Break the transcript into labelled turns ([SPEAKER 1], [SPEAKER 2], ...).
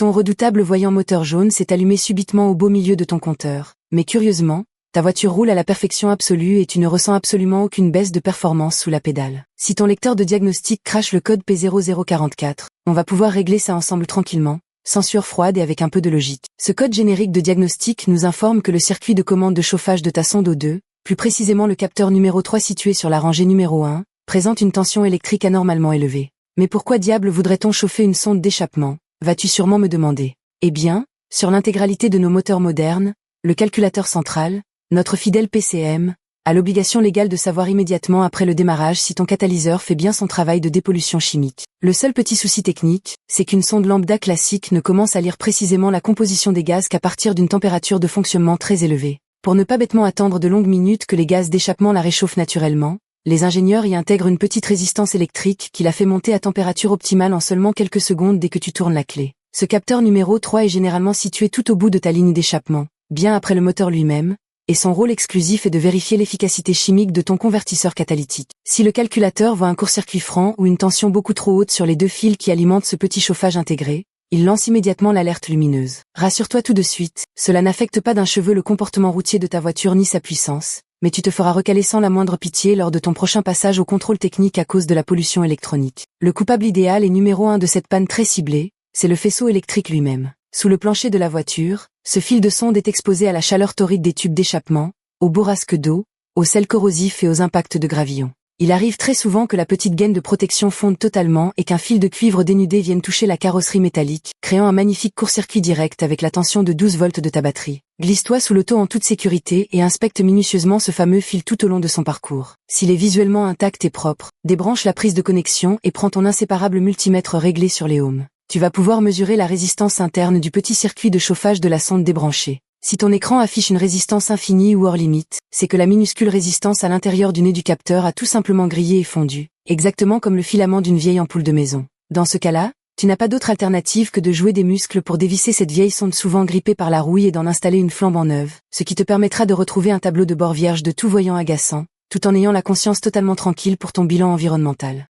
[SPEAKER 1] Ton redoutable voyant moteur jaune s'est allumé subitement au beau milieu de ton compteur. Mais curieusement, ta voiture roule à la perfection absolue et tu ne ressens absolument aucune baisse de performance sous la pédale. Si ton lecteur de diagnostic crache le code P0044, on va pouvoir régler ça ensemble tranquillement, sans sueur froide et avec un peu de logique. Ce code générique de diagnostic nous informe que le circuit de commande de chauffage de ta sonde O2, plus précisément le capteur numéro 3 situé sur la rangée numéro 1, présente une tension électrique anormalement élevée. Mais pourquoi diable voudrait-on chauffer une sonde d'échappement, vas-tu sûrement me demander. Eh bien, sur l'intégralité de nos moteurs modernes, le calculateur central, notre fidèle PCM, a l'obligation légale de savoir immédiatement après le démarrage si ton catalyseur fait bien son travail de dépollution chimique. Le seul petit souci technique, c'est qu'une sonde lambda classique ne commence à lire précisément la composition des gaz qu'à partir d'une température de fonctionnement très élevée. Pour ne pas bêtement attendre de longues minutes que les gaz d'échappement la réchauffent naturellement, les ingénieurs y intègrent une petite résistance électrique qui la fait monter à température optimale en seulement quelques secondes dès que tu tournes la clé. Ce capteur numéro 3 est généralement situé tout au bout de ta ligne d'échappement, bien après le moteur lui-même, et son rôle exclusif est de vérifier l'efficacité chimique de ton convertisseur catalytique. Si le calculateur voit un court-circuit franc ou une tension beaucoup trop haute sur les deux fils qui alimentent ce petit chauffage intégré, il lance immédiatement l'alerte lumineuse. Rassure-toi tout de suite, cela n'affecte pas d'un cheveu le comportement routier de ta voiture ni sa puissance, mais tu te feras recaler sans la moindre pitié lors de ton prochain passage au contrôle technique à cause de la pollution électronique. Le coupable idéal et numéro 1 de cette panne très ciblée, c'est le faisceau électrique lui-même. Sous le plancher de la voiture, ce fil de sonde est exposé à la chaleur torride des tubes d'échappement, aux bourrasques d'eau, aux sels corrosifs et aux impacts de gravillon. Il arrive très souvent que la petite gaine de protection fonde totalement et qu'un fil de cuivre dénudé vienne toucher la carrosserie métallique, créant un magnifique court-circuit direct avec la tension de 12 volts de ta batterie. Glisse-toi sous l'auto en toute sécurité et inspecte minutieusement ce fameux fil tout au long de son parcours. S'il est visuellement intact et propre, débranche la prise de connexion et prends ton inséparable multimètre réglé sur les ohms. Tu vas pouvoir mesurer la résistance interne du petit circuit de chauffage de la sonde débranchée. Si ton écran affiche une résistance infinie ou hors limite, c'est que la minuscule résistance à l'intérieur du nez du capteur a tout simplement grillé et fondu, exactement comme le filament d'une vieille ampoule de maison. Dans ce cas-là, tu n'as pas d'autre alternative que de jouer des muscles pour dévisser cette vieille sonde souvent grippée par la rouille et d'en installer une flambant neuve, ce qui te permettra de retrouver un tableau de bord vierge de tout voyant agaçant, tout en ayant la conscience totalement tranquille pour ton bilan environnemental.